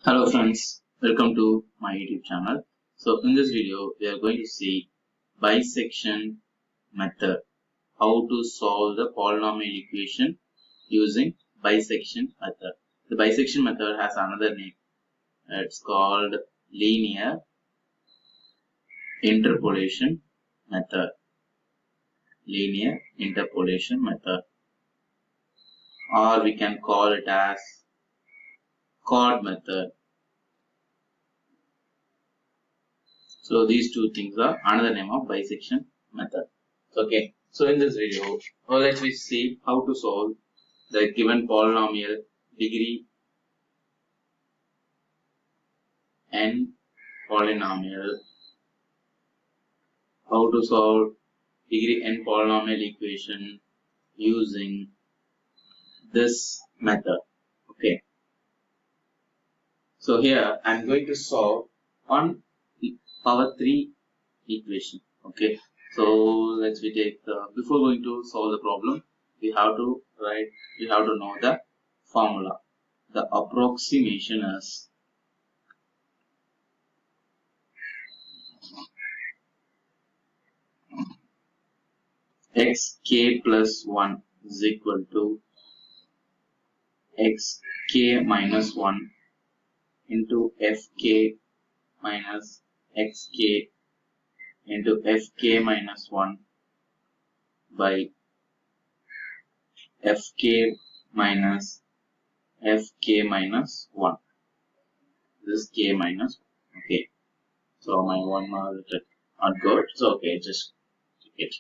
Hello friends, welcome to my YouTube channel. So in this video, we are going to see bisection method, how to solve the polynomial equation using bisection method. The bisection method has another name. It's called linear interpolation method. Linear interpolation method, or we can call it as chord method. So these two things are another name of bisection method. Okay. So in this video, let's see how to solve the given polynomial degree n polynomial. How to solve degree n polynomial equation using this method. Okay. So here I am going to solve on power 3 equation. Okay. So let's take the, before going to solve the problem, we have to know the formula. The approximation is xk plus 1 is equal to xk minus 1 into fk minus xk into fk minus 1 by fk minus 1. This is k minus 1. Okay. So my one not good. So okay, just take it.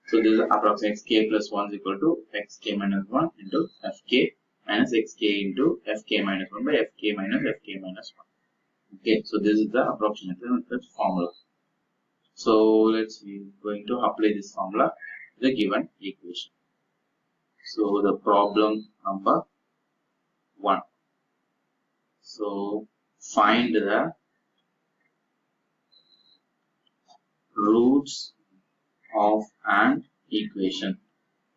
So this is approximately xk plus 1 is equal to xk minus 1 into fk minus xk into fk minus 1 by fk minus 1. Okay, so this is the approximate method formula. So let's be going to apply this formula to the given equation. So the problem number 1. So find the roots of an equation.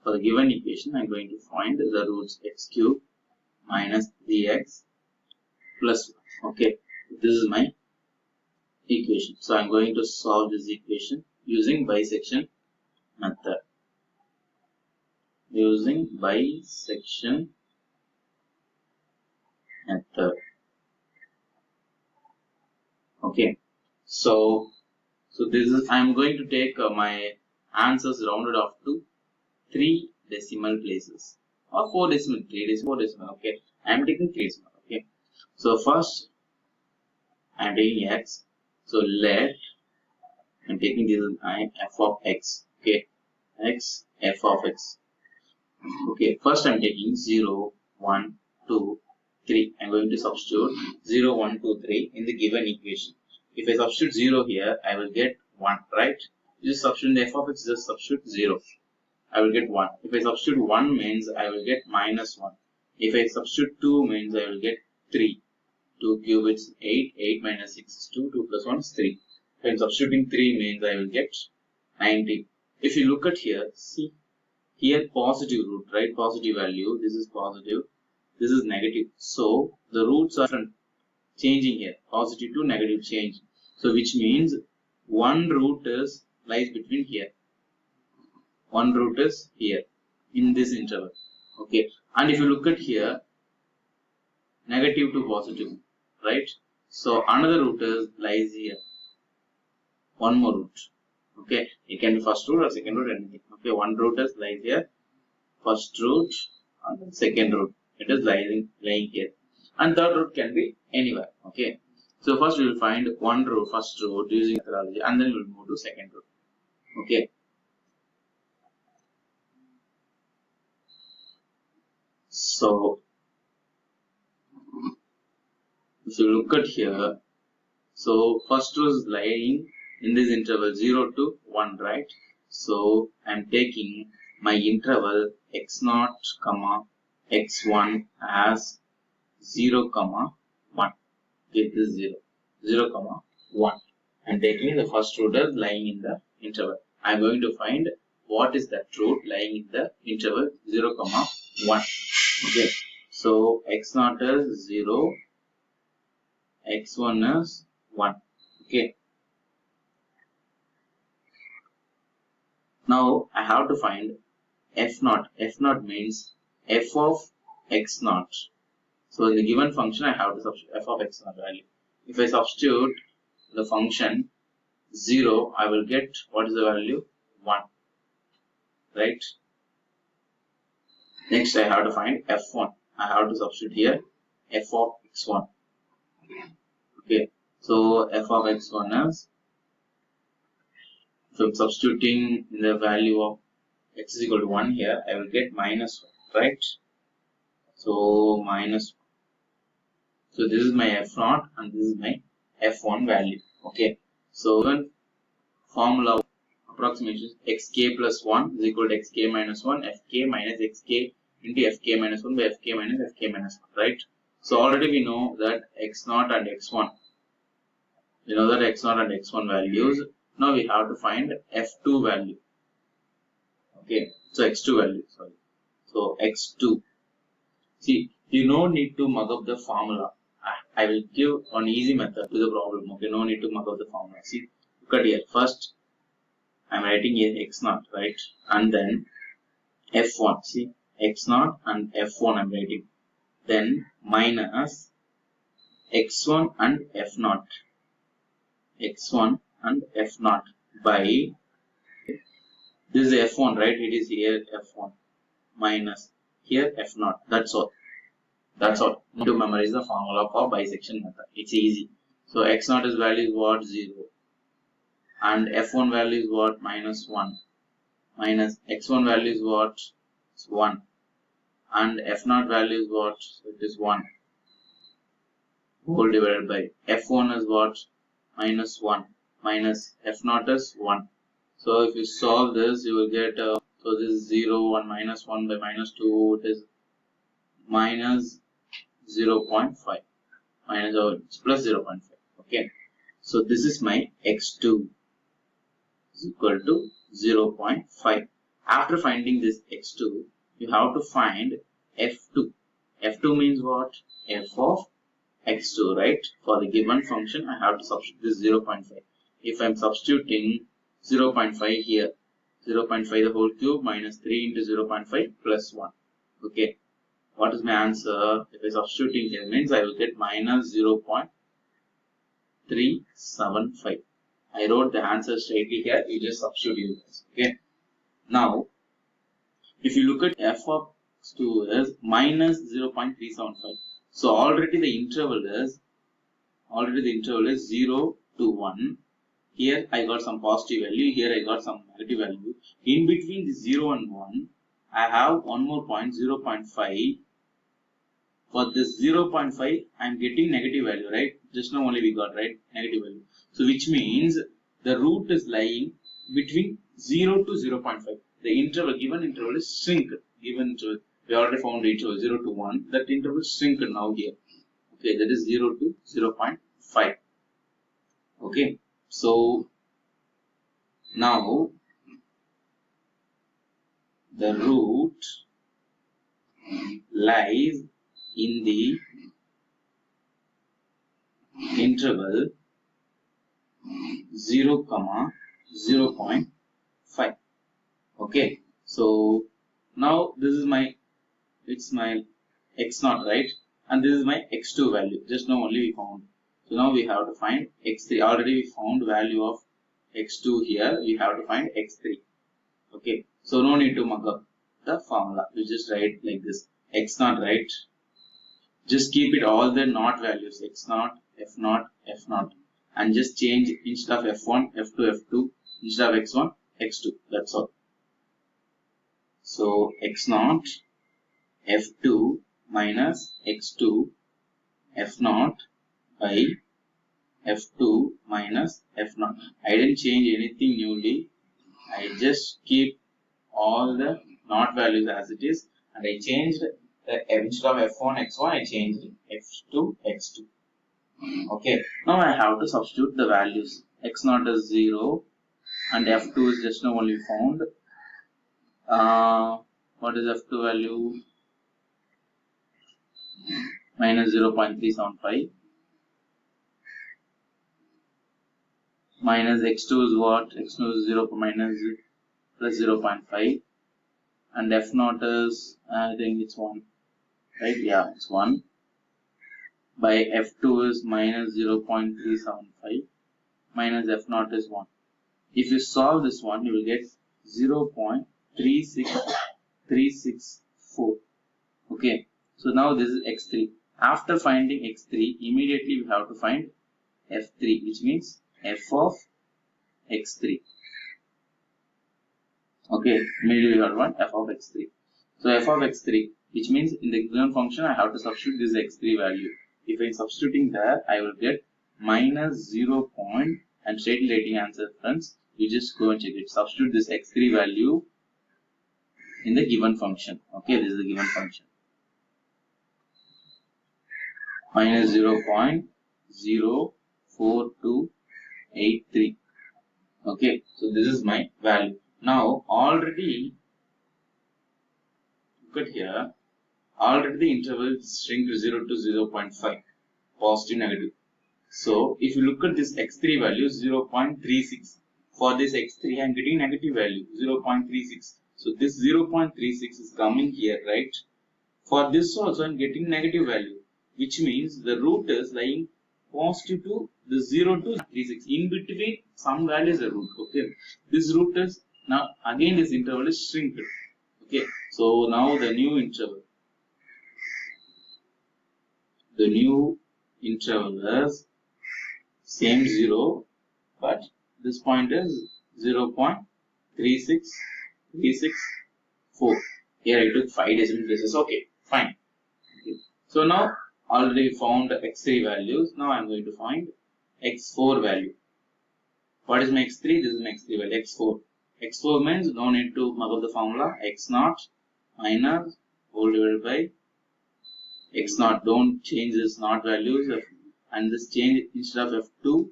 For the given equation, I am going to find the roots x cube minus 3x plus 1. Okay, this is my equation. So I am going to solve this equation using bisection method. Using bisection method. Okay, so this is, I am going to take my answers rounded off to 3 decimal places or 4 decimal, 4 decimal. Okay, I am taking 3 decimal. Okay, so first I am taking x. So let I am taking this f of x. Okay, x f of x. Okay, first I am taking 0, 1, 2, 3. I am going to substitute 0, 1, 2, 3 in the given equation. If I substitute 0 here, I will get 1, right? Just substitute the f of x, just substitute 0. I will get 1. If I substitute 1 means I will get minus 1. If I substitute 2 means I will get 3. 2 cube is 8. 8 minus 6 is 2. 2 plus 1 is 3. If I am substituting 3 means I will get 90. If you look at here, see here positive root, right? Positive value. This is positive. This is negative. So the roots are changing here. Positive to negative change. So which means one root is lies between here. One root is here in this interval. Okay. And if you look at here, negative to positive, right? So another root is lies here. One more root. Okay. It can be first root or second root, anything. Okay. One root is lies here. First root and second root. It is lying here. And third root can be anywhere. Okay. So first we will find one root, first root using methodology, and then we will move to second root. Okay. So if you look at here, so first row is lying in this interval 0 to 1, right? So I am taking my interval x0, x1 as 0, 1. Okay, this is 0, 0, 1. I am taking the first root as lying in the interval. I am going to find what is that root lying in the interval 0, 1. Okay, so x0 is 0, x1 is 1. Okay. Now I have to find f0. F0 means f of x0. So in the given function, I have to substitute f of x0 value. If I substitute the function 0, I will get what is the value? 1. Right? Next, I have to find f1. I have to substitute here f of x1. Okay. So f of x1 is, so I'm substituting the value of x is equal to 1 here, I will get minus 1. Right? So minus 1. So this is my f0 and this is my f1 value. Okay. So when formula approximation xk plus 1 is equal to xk minus 1, fk minus xk into fk minus 1 by fk minus fk minus 1, right? So already we know that x0 and x1. We know that x0 and x1 values. Now we have to find f2 value. Okay, so x2 value, sorry. So x2. See, you no need to mug up the formula. I will give an easy method to the problem. Okay, no need to mug up the formula. See, look at here. First, I'm writing here x0, right? And then f1. See, x0 and f1 I'm writing. Then minus x1 and f0. x1 and f0 by, this is f1, right? It is here f1 minus here f0. That's all. That's all. You need to memorize the formula for bisection method. It's easy. So x0 is value is what? 0. And f1 value is what? Minus 1. Minus x1 value is what? It's 1. And f0 value is what? So it is 1. Whole divided by f1 is what? Minus 1. Minus f0 is 1. So if you solve this, you will get, so this is 0, 1 minus 1 by minus 2, it is minus 0.5. Minus, it's plus 0.5. Okay. So this is my x2 is equal to 0.5. After finding this x2, you have to find f2. f2 means what? F of x2, right? For the given function, I have to substitute this 0.5. If I am substituting 0.5 here, 0.5 the whole cube minus 3 into 0.5 plus 1. Okay. What is my answer? If I substituting here means I will get minus 0.375. I wrote the answer straightly here. You just substitute this. Okay. Now, if you look at f of x2 is minus 0.375. So already the interval is 0 to 1. Here I got some positive value. Here I got some negative value. In between the 0 and 1, I have one more point, 0.5. For this 0.5, I am getting negative value, right? Just now only we got, right? Negative value. So which means the root is lying between 0 to 0.5. The interval, given interval is shrink. Given interval, we already found the interval 0 to 1. That interval is shrink now here. Okay, that is 0 to 0.5. Okay, so now the root lies in the interval 0, 0.5. Okay, so now this is my, it's my x0, right? And this is my x2 value. Just now only we found. So now we have to find x3. Already we found value of x2 here. We have to find x3. Okay, so no need to mug up the formula. We just write like this. x0, right? Just keep it all the not values. x0, f0, f0. And just change instead of f1, f2, f2. Instead of x1, x2. That's all. So x0, f2 minus x2, f0 by f2 minus f0. I didn't change anything newly. I just keep all the not values as it is, and I changed the instead of f1 x1, I changed f2 x2. Okay, now I have to substitute the values. x0 is 0 and f2 is just now only found. What is f2 value? Minus 0.375. minus x2 is what? x2 is 0 minus plus 0.5, and f0 is, I think it's 1, right? Yeah, it's 1. By f2 is minus 0.375 minus f0 is 1. If you solve this one, you will get 0.36364. Okay, so now this is x3. After finding x3, immediately we have to find f3, which means f of x3. Okay, immediately we have to find f of x3. So f of x3, which means in the given function I have to substitute this x3 value. If I am substituting there, I will get minus 0. I'm straightly writing answer, friends. You just go and check it. Substitute this x3 value in the given function. Okay, this is the given function. Minus 0.04283. Okay, so this is my value. Now already, look at here, already the interval shrink to 0 to 0.5, positive, negative. So if you look at this x3 value 0.36, for this x3 I am getting negative value 0.36. So this 0.36 is coming here, right? For this also I am getting negative value, which means the root is lying positive to the 0 to 36. In between some value is a root. Okay, this root is now again this interval is shrinked. Okay, so now the new interval is same 0, but this point is 0.36364. Here I took 5 decimal places. Okay, fine. Okay. So now already found x3 values. Now I am going to find x4 value. What is my x3? This is my x3 value, x4. x4 means no need to mug up the formula. x0 minus whole divided by x0. Don't change this not values, and this change instead of f2.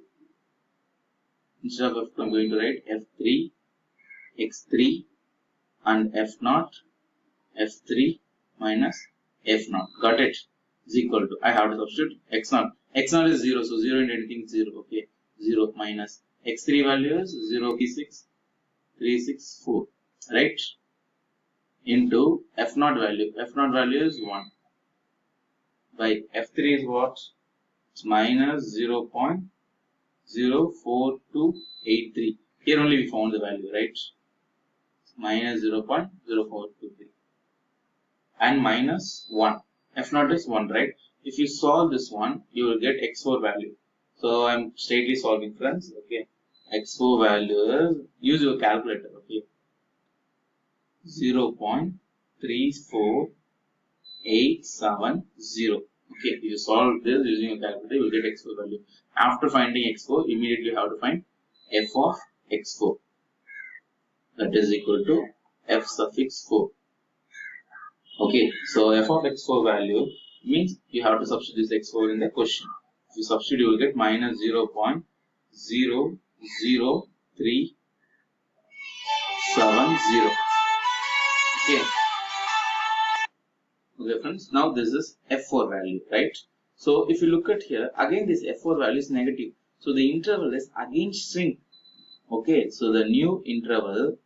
Instead of f2, I'm going to write f3, x3, and f0, f3 minus f0. Got it? Is equal to, I have to substitute x0. x0 is 0, so 0 into anything is 0. Okay, 0 minus x3 value is 0.36364, right? Into f0 value. f0 value is 1. By f3 is what? It's minus 0.04283. Here only we found the value, right? Minus 0.0423 and minus 1. f0 is 1, right? If you solve this one, you will get x4 value. So I'm straightly solving, friends. Okay, x4 value is, use your calculator. Okay, 0.34870. Okay, if you solve this using a calculator, you will get x4 value. After finding x4, immediately you have to find f of x4. That is equal to f suffix 4. Okay, so f of x4 value means you have to substitute this x4 in the question. If you substitute, you will get minus 0.00370. Okay. Okay, friends. Now this is f4 value, right? So if you look at here, again this f4 value is negative. So the interval is again shrink. Okay, so the new interval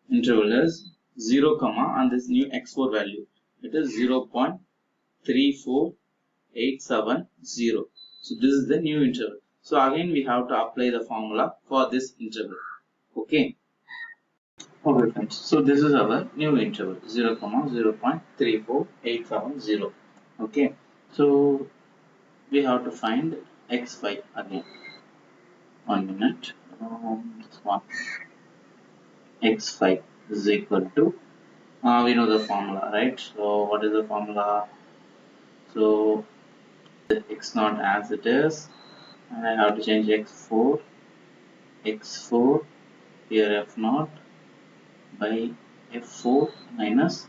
is 0, and this new x4 value, it is 0.34870. So this is the new interval. So again we have to apply the formula for this interval. Okay. Okay, friends. So this is our new interval 0, 0.34870. Okay. So we have to find x5 again. 1 minute. This one. x5 is equal to, we know the formula, right? So what is the formula? So x0 as it is, and I have to change x4 here f0 by f4 minus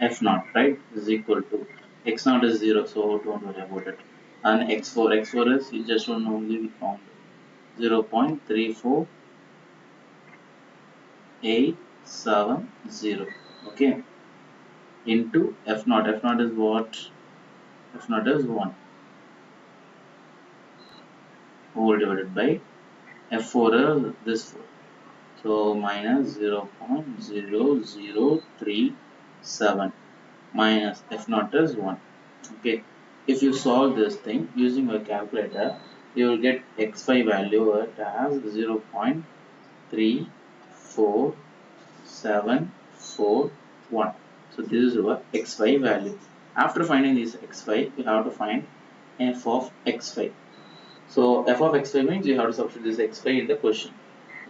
f0, right, is equal to, x0 is 0, so don't worry about it, and x4 is, you just don't know, only we found 0.34870. okay, into f0 is what? f0 is 1. whole divided by f4 is this 4. So minus 0.0037 minus f naught is 1. Okay, if you solve this thing using a calculator, you will get x5 value as 0.34741. So this is our x5 value. After finding this x5, you have to find f of x5. So f of x5 means you have to substitute this x5 in the question.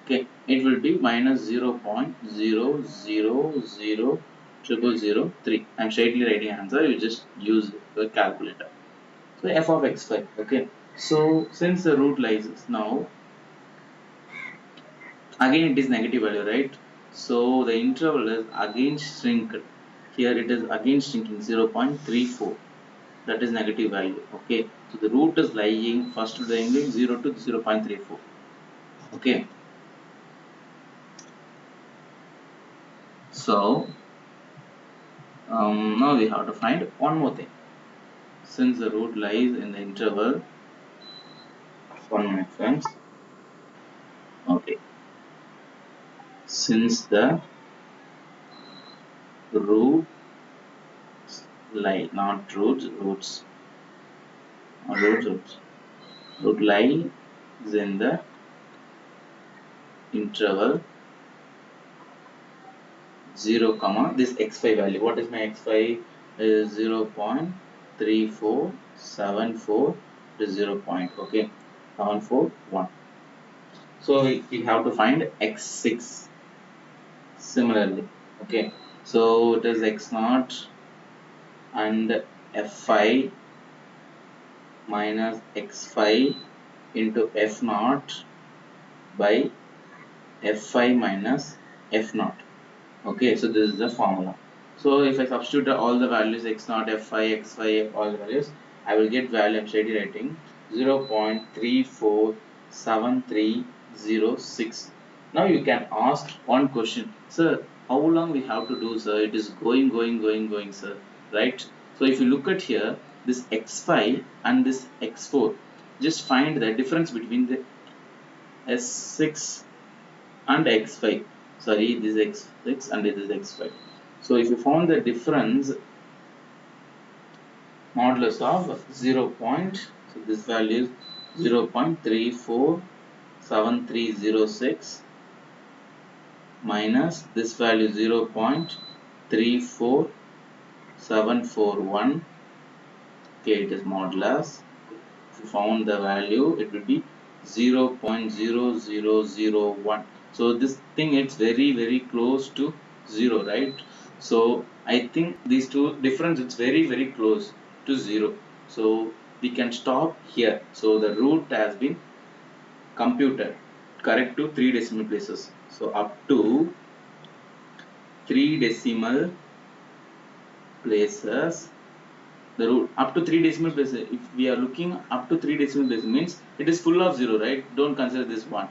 Okay, it will be minus 0.000003. I'm straightly writing answer. You just use the calculator. So f of x5. Okay, so since the root lies now, again it is negative value, right? So the interval is again shrink. Here it is again shrinking 0.34. That is negative value. Okay, so the root is lying first to the angle 0 to 0.34. Okay, so now we have to find one more thing. Since the root lies in the interval, 1 minute friends. Okay, since the root lie, not roots, roots, or roots, root lies in the interval 0 comma this x5 value. What is my x5? Is 0.3474 to 0. Okay, 741. So we have to find x6 similarly. Okay, so it is x0 and f5 minus x5 into f0 by f5 minus f0. Okay, so this is the formula. So if I substitute all the values x0, f5, x5, all the values, I will get value. I'm straightly writing 0.347306. Now you can ask one question, sir, how long we have to do, sir? It is going, sir, right? So if you look at here, this x5 and this x4, just find the difference between the s6 and x5. Sorry, this is x6 and this is x5. So if you found the difference modulus of 0. So this value is 0.347306 minus this value 0.34741. Okay, it is modulus. If you found the value, it will be 0.0001. So this thing, it's very close to 0, right? So I think these two difference, it's very close to 0. So we can stop here. So the root has been computed correct to 3 decimal places. So up to 3 decimal places, the root up to 3 decimal places. If we are looking up to 3 decimal places, means it is full of 0, right? Don't consider this one.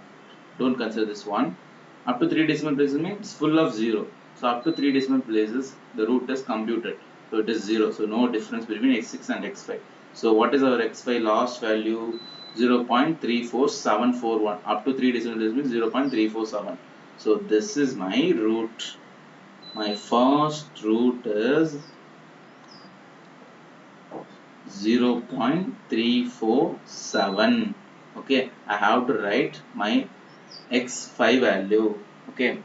Don't consider this one. Up to 3 decimal places means full of 0. So up to 3 decimal places, the root is computed. So it is 0. So no difference between x6 and x5. So what is our x5 last value? 0.34741. Up to 3 decimal places means 0.347. So this is my root. My first root is 0.347. Okay, I have to write my x5 value. Okay,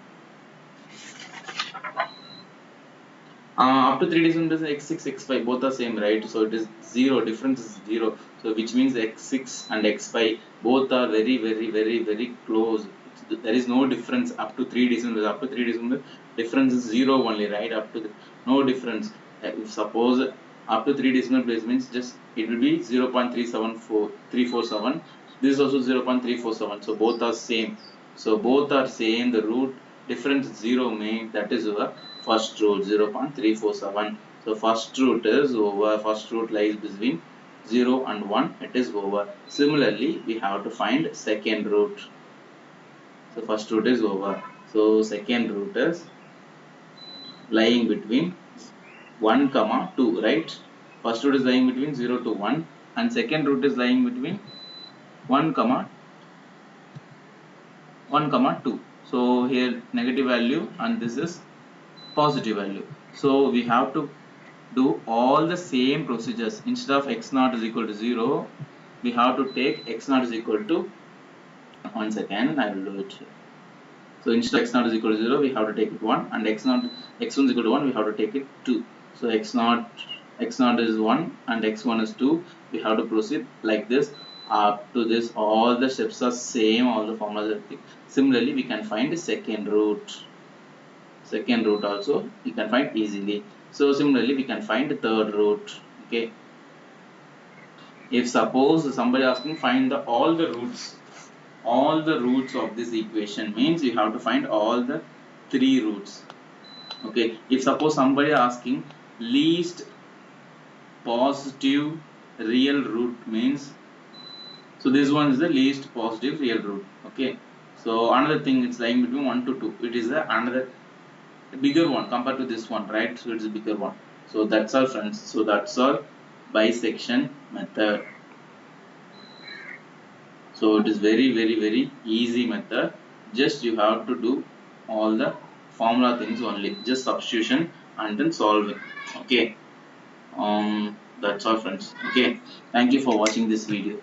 up to 3 decimal places, x6, x5 both are same, right? So it is 0, difference is 0. So which means x6 and x5 both are very close. There is no difference up to 3 decimal places. Up to 3 decimal difference is 0 only, right? Up to no difference. If suppose up to 3 decimal places means just it will be 0.374347. This is also 0.347. So both are same. So both are same. The root difference 0 means that is our first root 0.347. So first root is over. First root lies between 0 and 1. It is over. Similarly, we have to find second root. So first root is over. So second root is lying between 1 comma 2, right? First root is lying between 0 to 1 and second root is lying between 1 comma 2. So here negative value and this is positive value. So we have to do all the same procedures. Instead of x naught is equal to 0, we have to take x naught is equal to, one second, I will do it. So instead of x naught is equal to 0, we have to take it 1, and x1 is equal to 1, we have to take it 2. So x naught is 1 and x1 is 2. We have to proceed like this up to this. All the steps are same, all the formulas are same. Similarly, we can find the second root. Second root also we can find easily. So similarly, we can find the third root. Okay. If suppose somebody asking find all the roots of this equation, means you have to find all the 3 roots. Okay. If suppose somebody asking least positive real root, means so this one is the least positive real root. Okay. So another thing, it's lying between 1 to 2. It is another bigger one compared to this one, right? So it's a bigger one. So that's all, friends. So that's all bisection method. So it is very easy method. Just you have to do all the formula things only, just substitution and then solving. Okay. That's all, friends. Okay, thank you for watching this video.